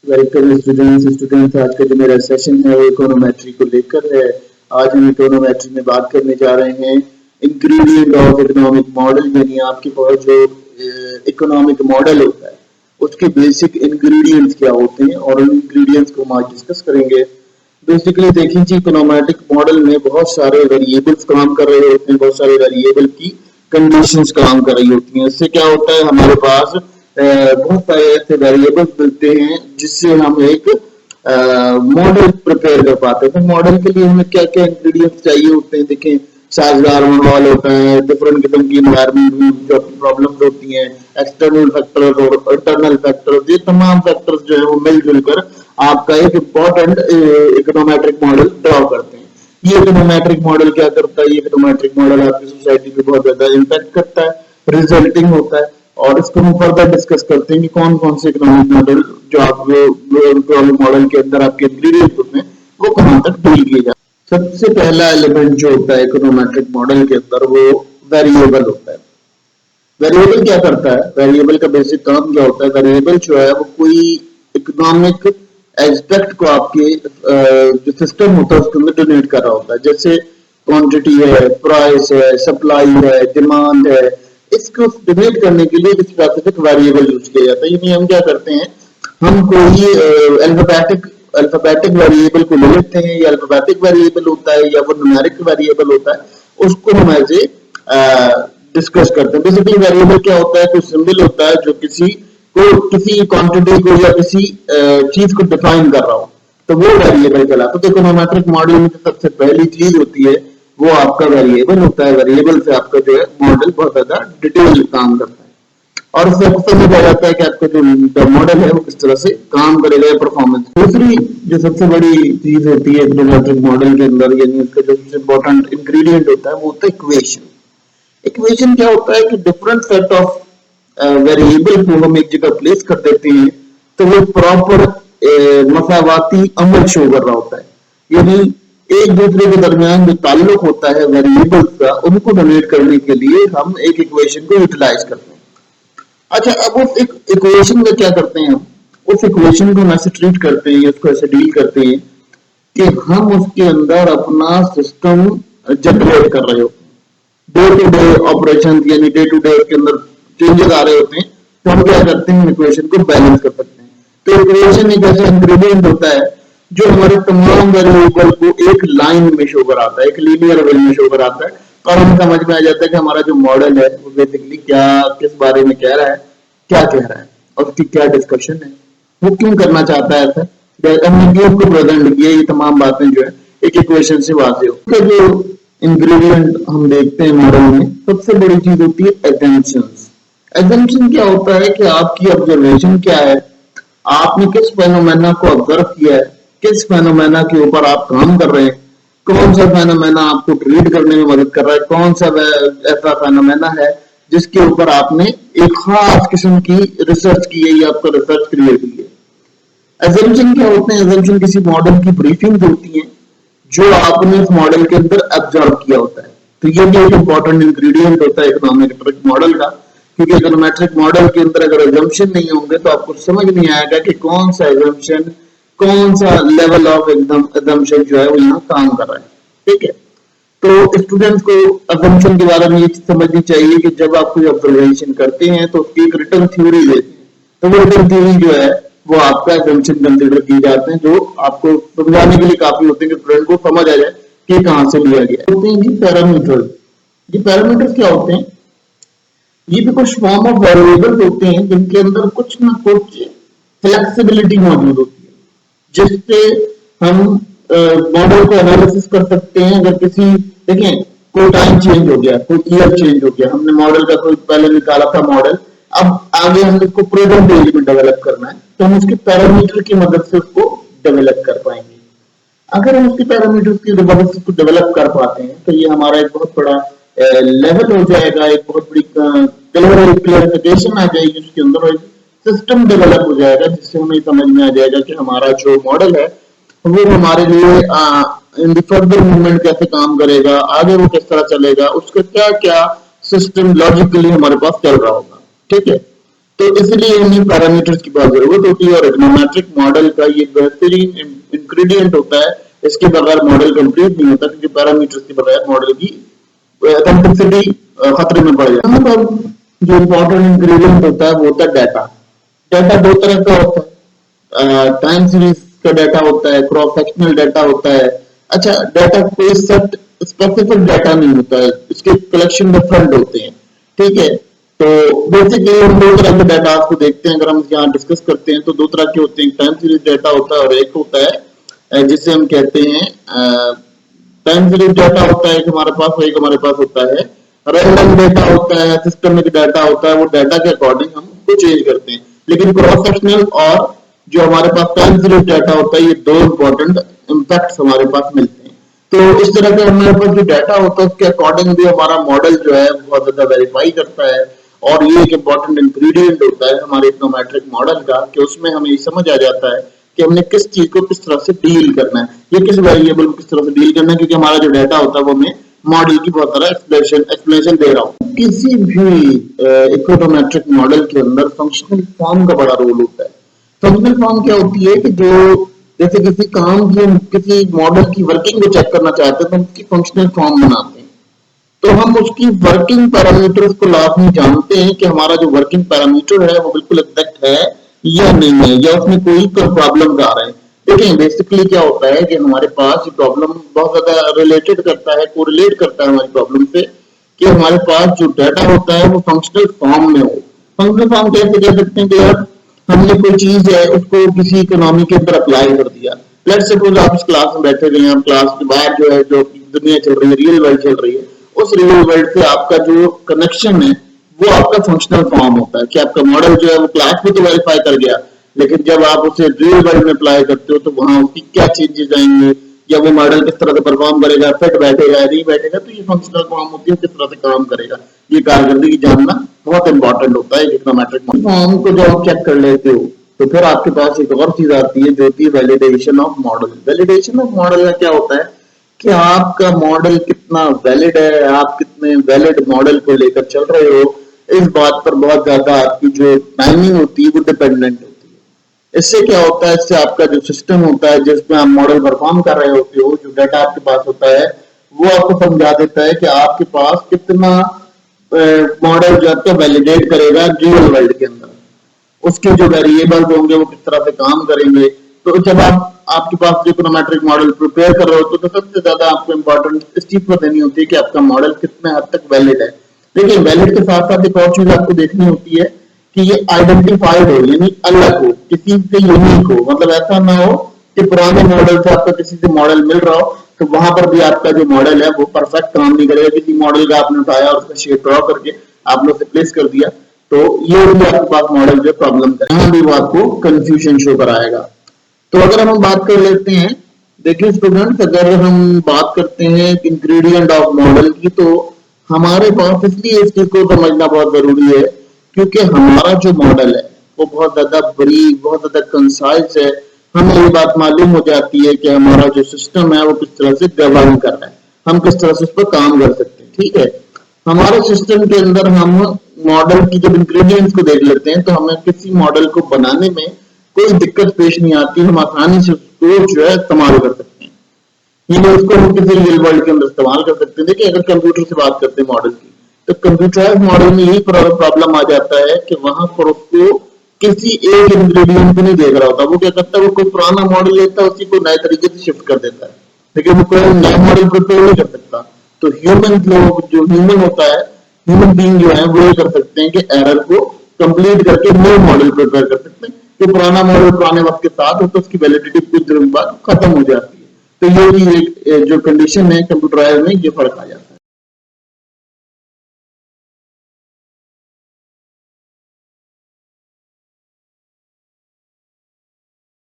Welcome students आज का जो मेरा सेशन है वो इकोनोमेट्री को लेकर है। आज हम इकोनोमेट्री में बात करने जा रहे हैं इंग्रेडिएंट ऑफ इकोनॉमिक मॉडल, यानी आपके पास जो इकोनॉमिक मॉडल होता है उसके बेसिक इंग्रेडिएंट्स क्या होते हैं और उन इंग्रेडिएंट्स को हम आज डिस्कस करेंगे। बेसिकली देखिए जी, इकोनोमेट्रिक मॉडल में बहुत सारे वेरिएबल्स काम कर रहे होते हैं, बहुत सारे वेरिएबल की कंडीशंस काम कर रही होती हैं। इससे क्या होता है, हमारे पास बहुत सारे ऐसे वेरिएबल्स मिलते हैं जिससे हम एक मॉडल प्रिपेयर कर पाते हैं। तो मॉडल के लिए हमें क्या क्या इंग्रेडिएंट्स चाहिए होते हैं, देखें साजगार माहौल होता है, डिफरेंट किस्म की एनवायरमेंट जो प्रॉब्लम्स होती हैं, एक्सटर्नल फैक्टर्स और इंटरनल फैक्टर्स, ये तमाम फैक्टर्स जो है वो मिलजुल कर आपका एक इम्पोर्टेंट इकोनोमेट्रिक मॉडल ड्रॉ करते हैं। ये इकोनोमेट्रिक मॉडल क्या करता है, ये इकोनोमेट्रिक मॉडल आपकी सोसाइटी पे बहुत ज्यादा इम्पैक्ट करता है, रिजल्टिंग होता है। और इसको हम फर्दर डिस्कस करते हैं कि कौन कौन से इकोनॉमिक मॉडल जो आप इकोनॉमिक मॉडल के अंदर आपके इंग्रेडिएंट होते हैं वो कहां तक डील किए जाते हैं। सबसे पहला एलिमेंट जो होता है इकोनोमेट्रिक मॉडल के अंदर वो वेरिएबल होता है। वेरिएबल क्या करता है, वेरिएबल का बेसिक काम क्या होता है, वेरिएबल जो है वो कोई इकोनॉमिक एस्पेक्ट को आपके जो सिस्टम होता है उसके अंदर डोनेट कर रहा होता है। जैसे क्वांटिटी है, प्राइस है, सप्लाई है, डिमांड है, इसको डोनेट करने के लिए एक स्पेसिफिक वेरिएबल यूज किया जाता है। यानी हम क्या करते हैं, हम कोई अल्फाबेटिक वेरिएबल को ले लेते हैं, या अल्फाबेटिक वेरिएबल होता है या वो न्यूमेरिक वेरिएबल होता है, उसको हम ऐसे डिस्कस करते हैं। बेसिकली वेरिएबल क्या होता है, कोई सिंबल होता है जो किसी क्वांटिटी को या किसी चीज को डिफाइन कर रहा हो, तो वो वेरिएबल कहलाता है। तो इकोनोमेट्रिक मॉडल में जो सबसे पहली चीज होती है वो आपका वेरिएबल होता है। वेरिएबल से आपका जो है मॉडल बहुत ज्यादा डिटेल काम करता है और उससे समझ आ जाता है कि आपका जो मॉडल है वो किस तरह से काम करेगा, परफॉर्मेंस। दूसरी जो सबसे बड़ी चीज होती है इकोनोमेट्रिक मॉडल के अंदर, यानी उसका जो सबसे इंपॉर्टेंट इंग्रेडिएंट होता है वो होता है इक्वेशन। इक्वेशन क्या होता है कि डिफरेंट सेट ऑफ वेरिएबल को हम एक जगह प्लेस कर देते हैं तो वो प्रॉपर मसावाती अमल शो कर रहा होता है। यानी एक दूसरे के दरमियान जो ताल्लुक होता है वेरिएबल्स का, उनको डोनेट करने के लिए हम एक इक्वेशन को यूटिलाइज करते हैं। अच्छा, अब उस इक्वेशन में क्या करते हैं, हम उस इक्वेशन को ऐसे ट्रीट करते हैं, उसको ऐसे डील करते हैं कि हम उसके अंदर अपना सिस्टम जनरेट कर रहे होते हैं। डे टू डे ऑपरेशन, यानी डे टू डे के अंदर चेंजेस आ रहे होते हैं, तो हम क्या करते हैं, इक्वेशन को बैलेंस कर सकते हैं। तो इक्वेशन एक ऐसा इंग्रेडिएंट होता है जो हमारे तमाम वेरिएबल को एक लाइन में शो कराता है, एक लीनियर वे में शो कराता है, और हमें समझ में आ जाता है कि हमारा जो मॉडल है वो बेसिकली क्या किस बारे में कह रहा है, क्या कह रहा है और उसकी क्या डिस्कशन है, वो क्यों करना चाहता है ऐसा, हमने क्यों उसको प्रेजेंट किया। ये तमाम बातें जो है एक इक्वेशन से वाज़ेह हो। तो जो इंग्रेडिएंट हम देखते हैं मॉडल में, सबसे बड़ी चीज होती है एजम्पशंस। एजम्पशन क्या होता है कि आपकी ऑब्जर्वेशन क्या है, आपने किस फेनोमेना को ऑब्जर्व किया है, किस फेनोमेना के ऊपर आप काम कर रहे हैं, कौन सा फेनोमेना आपको ट्रीट करने में मदद कर रहा है, कौन सा ऐसा फेनोमेना है जिसके ऊपर आपने एक खास किस्म की रिसर्च की है या आपका रिसर्च क्रिएट की है। एजम्पशन क्या होते हैं, एजम्पशन किसी मॉडल की ब्रीफिंग होती है जो आपने उस मॉडल के अंदर ऑब्जर्व किया होता है। तो ये भी एक इंपॉर्टेंट इंग्रेडिएंट होता है इकोनोमेट्रिक मॉडल का, क्योंकि इकोनोमेट्रिक मॉडल के अंदर अगर एजम्पशन नहीं होंगे तो आपको समझ नहीं आएगा कि कौन सा एजम्पशन, कौन सा लेवल ऑफ एजम्पशन जो है वो यहाँ काम कर रहा है। ठीक है, तो स्टूडेंट्स को एजम्पशन के बारे में ये चीज समझनी चाहिए कि जब आप कोई ऑब्जर्वेशन करते हैं तो उसकी एक रिटर्न थ्योरी लेते हैं, तो वो रिटर्न थ्योरी जो है वो आपका एजम्पशन कंसीडर किए जाते हैं, जो आपको समझाने के लिए काफी होते हैं कि स्टूडेंट को समझ आ जाए कि कहां से लिया गया। होते हैं जी पैरामीटर। ये पैरामीटर्स क्या होते हैं, ये भी कुछ फॉर्म ऑफ वेरिएबल्स होते हैं जिनके अंदर कुछ ना कुछ फ्लेक्सिबिलिटी मौजूद होती है, जिससे हम मॉडल को एनालिसिस कर सकते हैं। अगर किसी, देखें कोई टाइम चेंज हो गया, कोई ईयर चेंज हो गया, हमने मॉडल का कोई पहले निकाला था मॉडल, अब आगे हम इसको प्रेजेंट एज में डेवलप करना है, तो हम उसके पैरामीटर की मदद से उसको डेवलप कर पाएंगे। अगर हम उसके पैरामीटर की मदद से उसको डेवलप कर पाते हैं तो ये हमारा एक बहुत बड़ा लेवल हो जाएगा, एक बहुत बड़ी क्लियरिफिकेशन आ जाएगी उसके अंदर, एक सिस्टम डेवलप हो जाएगा जिससे हमें समझ में आ जाएगा कि हमारा जो मॉडल है वो हमारे लिए इन द फर्दर मूवमेंट कैसे काम करेगा, आगे वो किस तरह चलेगा, उसका क्या क्या सिस्टम लॉजिकली हमारे पास चल रहा होगा। ठीक है, तो इसलिए हमें पैरामीटर्स की बहुत जरूरत होती है और इकोनोमेट्रिक मॉडल का ये बेहतरीन इंग्रेडिएंट होता है। इसके बगैर मॉडल कंप्लीट नहीं होता, क्योंकि पैरामीटर्स के बगैर मॉडल की ऑथेंटिसिटी खतरे में पड़ जाती है। अब जो इम्पोर्टेंट इंग्रेडिएंट होता है वो होता है डाटा। डाटा दो तरह का होता है, टाइम सीरीज का डाटा होता है, क्रॉस सेक्शनल डाटा होता है। अच्छा, डाटा कोई सेट स्पेसिफिक डाटा नहीं होता है, इसके कलेक्शन डिफरेंट होते हैं, ठीक है। तो बेसिकली हम दो तरह के डाटा आपको देखते हैं, अगर हम यहाँ डिस्कस करते हैं तो दो तरह के होते हैं, टाइम सीरीज डाटा होता है और एक होता है जिसे हम कहते हैं टाइम सीरीज डाटा होता है कि हमारे पास, एक हमारे पास होता है रैंडम डाटा होता है, सिस्टमिक डाटा होता है, वो डाटा के अकॉर्डिंग हम उसको चेंज करते हैं। लेकिन क्रॉस सेक्शनल और जो हमारे पास टाइम सीरीज डाटा होता है, ये दो इंपॉर्टेंट इम्पैक्ट हमारे पास मिलते हैं। तो इस तरह का हमारे पास जो डाटा होता है उसके अकॉर्डिंग भी हमारा मॉडल जो है बहुत ज्यादा वेरीफाई करता है। और ये एक इम्पोर्टेंट इंग्रेडिएंट होता है हमारे इकोनोमेट्रिक मॉडल का, कि उसमें हमें समझ आ जाता है कि हमने किस चीज को किस तरह से डील करना है, ये किस वेरिएबल को किस तरह से डील करना है, क्योंकि हमारा जो डाटा होता है वो हमें मॉडल की बहुत सारा एक्सप्लेनेशन दे रहा हूँ। किसी भी इकोनोमेट्रिक मॉडल के अंदर फंक्शनल फॉर्म का बड़ा रोल होता है। फंक्शनल फॉर्म क्या होती है कि जो जैसे किसी काम की, किसी मॉडल की वर्किंग को चेक करना चाहते हैं तो हम उसकी फंक्शनल फॉर्म बनाते हैं। तो हम उसकी वर्किंग पैरामीटर्स को लाजमी जानते हैं कि हमारा जो वर्किंग पैरामीटर है वो बिल्कुल एग्जैक्ट है या नहीं है, या उसमें कोई प्रॉब्लम आ रहे हैं। देखिए बेसिकली क्या होता है कि हमारे पास ये प्रॉब्लम बहुत ज्यादा रिलेटेड करता है, कोरिलेट करता है हमारी प्रॉब्लम से, कि हमारे पास जो डाटा होता है वो फंक्शनल फॉर्म में हो। फंक्शनल फॉर्म कैसे कह सकते हैं कि यार हमने कोई चीज है उसको किसी इकोनॉमी के अंदर अप्लाई कर दिया। लेट्स सपोज आप इस क्लास में बैठे हुए हैं, आप क्लास के बाहर जो है जो दुनिया चल रही है, रियल वर्ल्ड चल रही है, उस रियल वर्ल्ड से आपका जो कनेक्शन है वो आपका फंक्शनल फॉर्म होता है कि आपका मॉडल जो है वो क्लास में तो वेरीफाई कर गया, लेकिन जब आप उसे रियल वर्ल्ड में अप्लाई करते हो तो वहां उसकी क्या चेंजेस आएंगे, या वो मॉडल किस तरह से परफॉर्म करेगा, फिट बैठेगा नहीं बैठेगा, तो ये फंक्शनल फॉर्म होती है, किस तरह से काम करेगा, ये कारकर्दगी जानना बहुत इंपॉर्टेंट होता है इकोनोमेट्रिक फॉर्म को। जब आप चेक कर लेते हो तो फिर आपके पास एक और चीज आती है जो होती है validation of model. Validation of model का क्या होता है कि आपका मॉडल कितना वैलिड है, आप कितने वैलिड मॉडल को लेकर चल रहे हो, इस बात पर बहुत ज्यादा आपकी जो टाइमिंग होती है वो डिपेंडेंट होती है। इससे क्या होता है, इससे आपका जो सिस्टम होता है जिसमें आप मॉडल परफॉर्म कर रहे होते हो, जो डाटा आपके पास होता है वो आपको समझा देता है कि आपके पास कितना मॉडल जो आपका वैलिडेट करेगा रियल वर्ल्ड के अंदर, उसके जो वेरिएबल्स होंगे वो किस तरह से काम करेंगे। तो जब आपके पास इकोनोमेट्रिक मॉडल प्रिपेयर कर रहे हो तो सबसे ज्यादा आपको इंपॉर्टेंट इस चीज पर देनी होती है कि आपका मॉडल कितने हद तक वैलिड है। लेकिन वैलिड के साथ साथ एक और चीज आपको देखनी होती है कि ये आइडेंटिफाइड हो, यानी अलग हो, किसी से यूनिक हो। मतलब ऐसा ना हो कि पुराने मॉडल से आपको किसी से मॉडल मिल रहा हो तो वहां पर भी आपका जो मॉडल है वो परफेक्ट काम नहीं करेगा, किसी मॉडल का आपने उठाया और उसका शेप ड्रॉ करके आपने उसे प्लेस कर दिया, तो ये भी आपके पास मॉडल जो प्रॉब्लम करेगा, यहाँ भी वो आपको कंफ्यूजन शो कराएगा। तो अगर हम बात कर लेते हैं, देखिए स्टूडेंट्स, अगर हम बात करते हैं इंग्रेडिएंट ऑफ मॉडल की, तो हमारे पास इसलिए इस चीज को समझना बहुत जरूरी है क्योंकि हमारा जो मॉडल है वो बहुत ज्यादा ब्रीफ, बहुत ज्यादा कंसाइज है। हमें ये बात मालूम हो जाती है कि हमारा जो सिस्टम है वो किस तरह से गवर्न कर रहा है, हम किस तरह से उस पर काम कर सकते हैं। ठीक है, हमारे सिस्टम के अंदर हम मॉडल की जब इंग्रेडिएंट्स को देख लेते हैं तो हमें किसी मॉडल को बनाने में कोई दिक्कत पेश नहीं आती, हम आसानी से उसको जो है इस्तेमाल कर सकते हैं, यानी उसको हम किसी रियल वर्ल्ड के अंदर इस्तेमाल कर सकते हैं। देखिए अगर कंप्यूटर से बात करते हैं मॉडल की, तो कंप्यूटराइज्ड मॉडल में यही प्रॉब्लम आ जाता है कि वहां पर उसको किसी एक इंग्रेडिएंट को नहीं देख रहा होता। वो क्या करता है, वो कोई पुराना मॉडल लेता है, उसी को नए तरीके से शिफ्ट कर देता है, लेकिन वो कोई नया मॉडल प्रिपेयर नहीं कर सकता। तो ह्यूमन लोग, जो ह्यूमन होता है, ह्यूमन बीइंग जो है वो ये कर सकते हैं कि एरर को कंप्लीट करके न्यू मॉडल प्रिपेयर कर सकते हैं। तो पुराना मॉडल पुराने वक्त के साथ होता है, उसकी वैलिडिटी कुछ दिनों बाद खत्म हो जाती है। तो ये भी एक जो कंडीशन है कंप्यूटराइज में, ये फर्क आ जाता है।